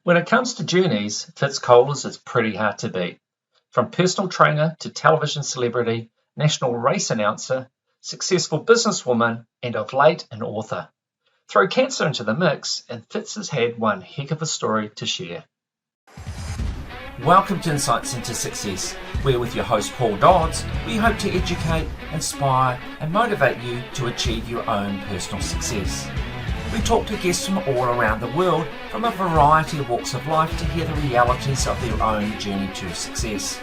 When it comes to journeys, Fitz Koehler's is pretty hard to beat. From personal trainer to television celebrity, national race announcer, successful businesswoman, and of late an author. Throw cancer into the mix, and Fitz has had one heck of a story to share. Welcome to Insights into Success, where with your host Paul Dodds, we hope to educate, inspire, and motivate you to achieve your own personal success. We talk to guests from all around the world from a variety of walks of life to hear the realities of their own journey to success.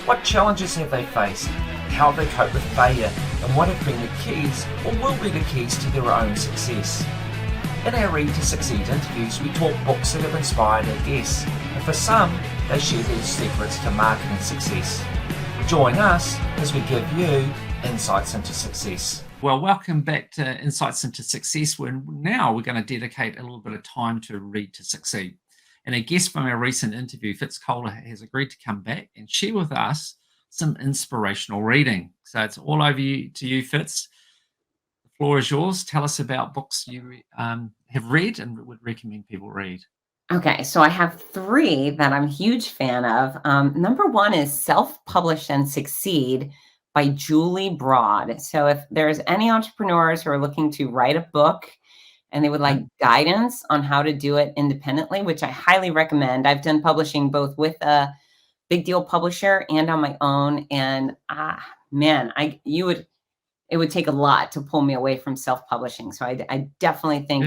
What challenges have they faced? How have they coped with failure? And what have been the keys or will be the keys to their own success? In our Read to Succeed interviews, we talk books that have inspired our guests, and for some, they share their secrets to marketing success. Join us as we give you insights into success. Well, welcome back to Insights into Success, where now we're going to dedicate a little bit of time to Read to Succeed. And a guest from our recent interview, Fitz Koehler, has agreed to come back and share with us some inspirational reading. So it's all over to you, Fitz. The floor is yours. Tell us about books you have read and would recommend people read. Okay, so I have three that I'm a huge fan of. Number one is Self-Publish and Succeed by Julie Broad. So if there's any entrepreneurs who are looking to write a book and they would like guidance on how to do it independently, which I highly recommend. I've done publishing both with a big deal publisher and on my own. And it would take a lot to pull me away from self-publishing. So I definitely think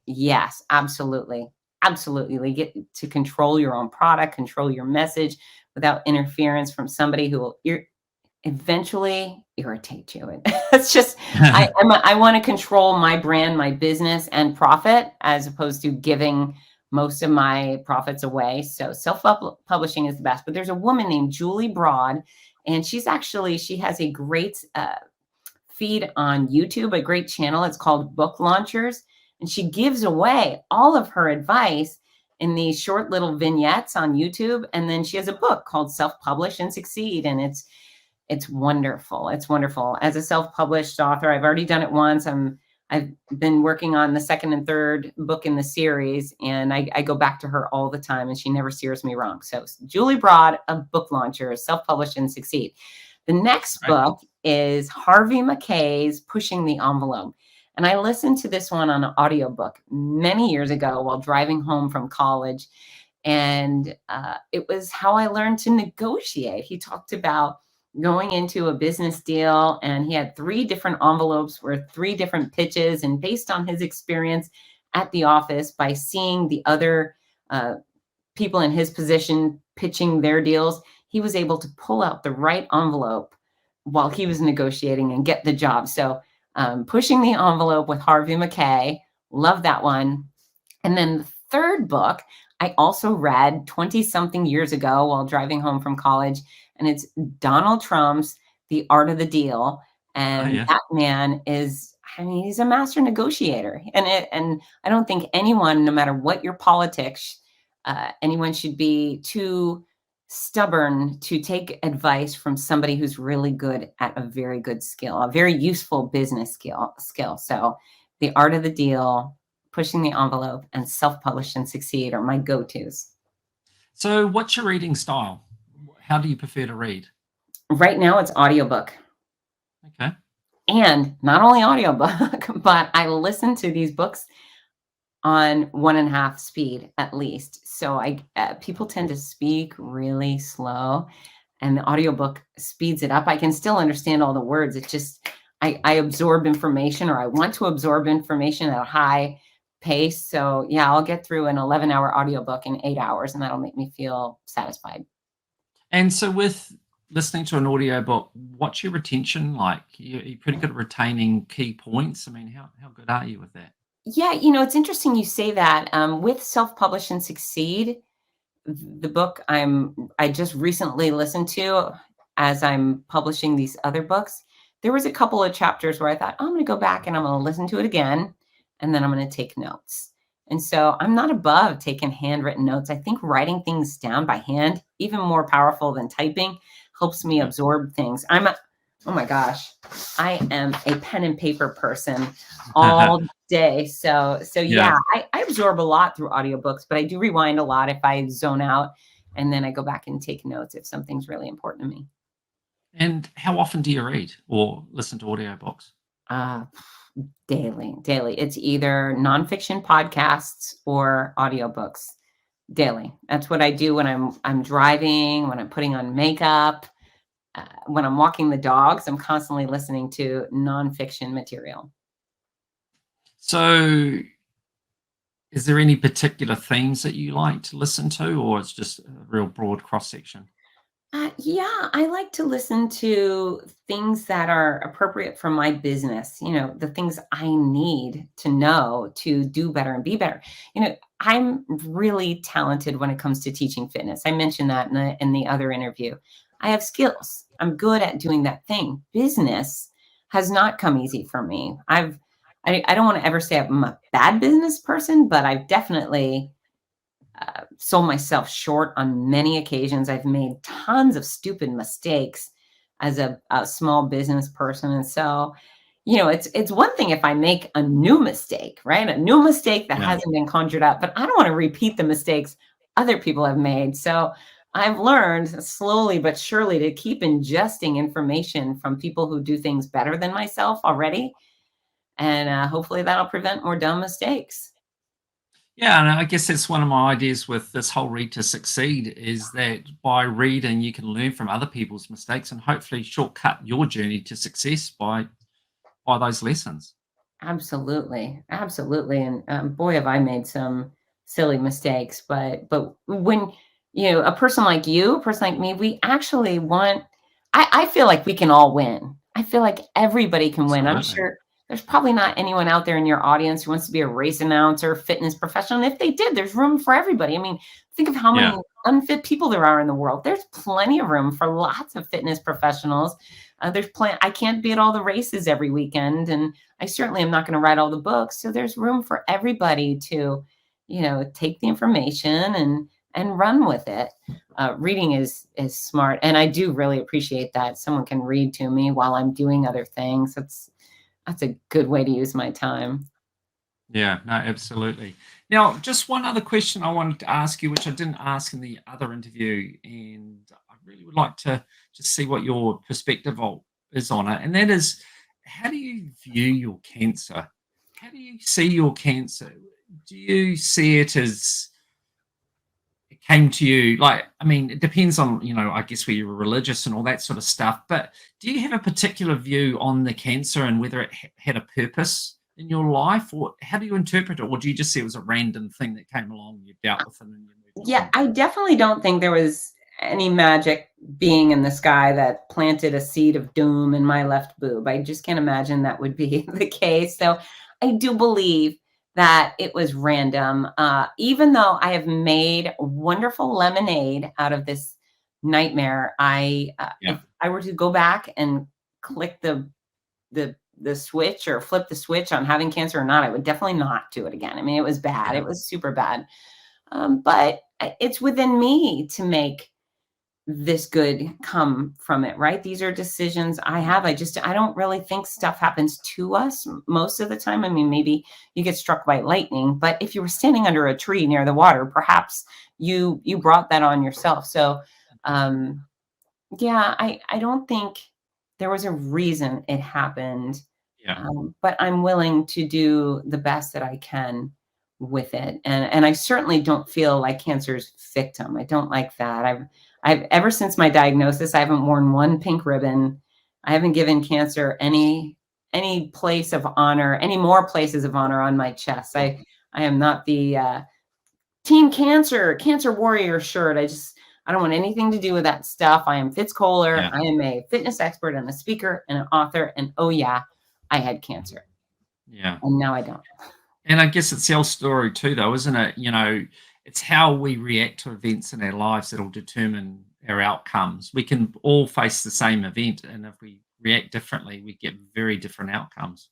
yes, absolutely. Absolutely. You get to control your own product, control your message without interference from somebody who will eventually irritate you. It's just, I want to control my brand, my business, and profit, as opposed to giving most of my profits away. So self-publishing is the best. But there's a woman named Julie Broad, and she has a great feed on YouTube, a great channel. It's called Book Launchers. And she gives away all of her advice in these short little vignettes on YouTube. And then she has a book called Self-Publish and Succeed. And it's wonderful. It's wonderful. As a self-published author, I've already done it once. I've been working on the second and third book in the series, and I go back to her all the time, and she never steers me wrong. So Julie Broad of Book Launchers, Self-Publish and Succeed. The next book is Harvey Mackay's Pushing the Envelope. And I listened to this one on an audiobook many years ago while driving home from college. And it was how I learned to negotiate. He talked about going into a business deal, and he had 3 different envelopes with 3 different pitches. And based on his experience at the office, by seeing the other people in his position pitching their deals, he was able to pull out the right envelope while he was negotiating and get the job. So Pushing the Envelope with Harvey Mackay. Love that one. And then the third book I also read 20-something years ago while driving home from college, and it's Donald Trump's The Art of the Deal. And that man is, he's a master negotiator. And I don't think anyone, no matter what your politics, anyone should be too stubborn to take advice from somebody who's really good at a very good skill, a very useful business skill. So The Art of the Deal, Pushing the Envelope, and Self-Publish and Succeed are my go-tos. So what's your reading style? How do you prefer to read? Right now it's audiobook. Okay. And not only audiobook, but I listen to these books on 1.5 speed at least. So people tend to speak really slow, and the audiobook speeds it up. I can still understand all the words. It's just I absorb information, or I want to absorb information at a high pace. So yeah, I'll get through an 11-hour audiobook in 8 hours, and that'll make me feel satisfied. And so with listening to an audiobook, what's your retention like? You're pretty good at retaining key points. I mean, how good are you with that? Yeah, it's interesting you say that. With Self-Publish and Succeed, the book I just recently listened to as I'm publishing these other books, there was a couple of chapters where I thought, I'm going to go back and I'm going to listen to it again, and then I'm going to take notes. And so I'm not above taking handwritten notes. I think writing things down by hand, even more powerful than typing, helps me absorb things. I'm Oh my gosh. I am a pen and paper person all day. So yeah, Yeah. I absorb a lot through audiobooks, but I do rewind a lot if I zone out, and then I go back and take notes if something's really important to me. And how often do you read or listen to audiobooks? Uh, daily, daily. It's either nonfiction podcasts or audiobooks daily. That's what I do when I'm driving, when I'm putting on makeup, when I'm walking the dogs. I'm constantly listening to nonfiction material. So, is there any particular themes that you like to listen to, or it's just a real broad cross section? Yeah, I like to listen to things that are appropriate for my business, the things I need to know to do better and be better. I'm really talented when it comes to teaching fitness. I mentioned that in the other interview. I have skills. I'm good at doing that thing. Business has not come easy for me. I don't want to ever say I'm a bad business person, but I've definitely sold myself short on many occasions. I've made tons of stupid mistakes as a small business person. And so, it's one thing if I make a new mistake, right? A new mistake that Yeah. hasn't been conjured up, but I don't want to repeat the mistakes other people have made. So I've learned slowly but surely to keep ingesting information from people who do things better than myself already. And hopefully that'll prevent more dumb mistakes. Yeah, and I guess that's one of my ideas with this whole read to succeed is that by reading, you can learn from other people's mistakes and hopefully shortcut your journey to success by those lessons. Absolutely, absolutely, and, boy, have I made some silly mistakes, but when, a person like you, a person like me, we actually want I feel like we can all win. I feel like everybody can win. I'm Absolutely. sure there's probably not anyone out there in your audience who wants to be a race announcer, fitness professional, and if they did, there's room for everybody. I mean, think of how many Yeah. unfit people there are in the world. There's plenty of room for lots of fitness professionals. There's plenty. I can't be at all the races every weekend, and I certainly am not going to write all the books. So there's room for everybody to, take the information and run with it. Reading is smart, and I do really appreciate that someone can read to me while I'm doing other things. That's a good way to use my time. Yeah, no, absolutely. Now, just one other question I wanted to ask you, which I didn't ask in the other interview, and I really would like to just see what your perspective is on it. And that is, how do you view your cancer? How do you see your cancer? Do you see it as it came to you? Like, I mean, it depends on, I guess where you're religious and all that sort of stuff. But do you have a particular view on the cancer and whether it had a purpose in your life, or how do you interpret it? Or do you just see it was a random thing that came along, you dealt with it, and you moved Yeah, on? I definitely don't think there was any magic being in the sky that planted a seed of doom in my left boob. I just can't imagine that would be the case. So I do believe that it was random. Even though I have made wonderful lemonade out of this nightmare, Yeah, if I were to go back and click the switch or flip the switch on having cancer or not, I would definitely not do it again. I mean, it was bad. yeah, It was super bad. But it's within me to make this good come from it, right? These are decisions I have. I don't really think stuff happens to us most of the time. I mean, maybe you get struck by lightning, but if you were standing under a tree near the water, perhaps you brought that on yourself. So, um, yeah, I don't think there was a reason it happened, yeah, but I'm willing to do the best that I can with it, and I certainly don't feel like cancer's victim. I don't like that. I've ever since my diagnosis, I haven't worn one pink ribbon. I haven't given cancer any place of honor, any more places of honor on my chest. I am not the Team Cancer Warrior shirt. I don't want anything to do with that stuff. I am Fitz Koehler. yeah, I am a fitness expert and a speaker and an author. And oh yeah, I had cancer yeah. and now I don't. And I guess it's our story too, though, isn't it? It's how we react to events in our lives that'll determine our outcomes. We can all face the same event, and if we react differently, we get very different outcomes,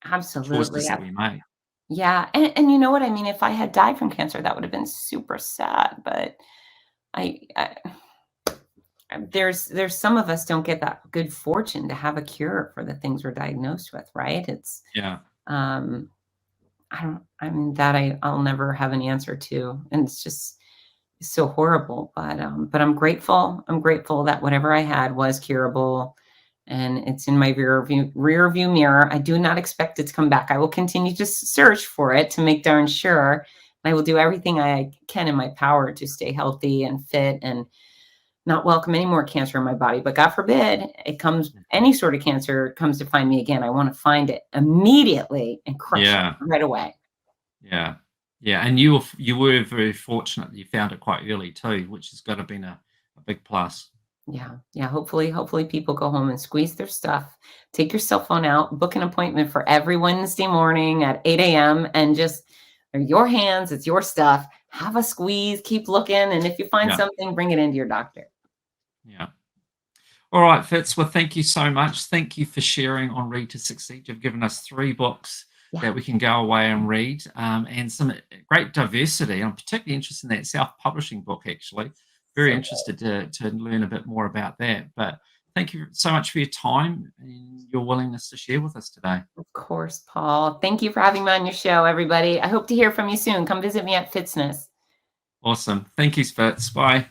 Absolutely. choices that we make. Yeah. And you know what I mean? If I had died from cancer, that would have been super sad. But I there's some of us don't get that good fortune to have a cure for the things we're diagnosed with, right? It's, um, I mean, that I'll never have an answer to. And it's just so horrible, but I'm grateful. I'm grateful that whatever I had was curable, and it's in my rear view mirror. I do not expect it to come back. I will continue to search for it to make darn sure. I will do everything I can in my power to stay healthy and fit and not welcome any more cancer in my body. But God forbid any sort of cancer comes to find me again. I want to find it immediately and crush it right away. Yeah. Yeah. And you were very fortunate that you found it quite early too, which has got to been a big plus. Yeah. Yeah. Hopefully people go home and squeeze their stuff, take your cell phone out, book an appointment for every Wednesday morning at 8 a.m. and just, they're your hands, it's your stuff. Have a squeeze, keep looking. And if you find something, bring it into your doctor. Yeah. All right, Fitz. Well, thank you so much. Thank you for sharing on Read to Succeed. You've given us 3 books that we can go away and read, and some great diversity. I'm particularly interested in that self-publishing book, actually. Very interested to learn a bit more about that. But thank you so much for your time and your willingness to share with us today. Of course, Paul. Thank you for having me on your show, everybody. I hope to hear from you soon. Come visit me at FITZNESS. Awesome. Thank you, Fitz. Bye.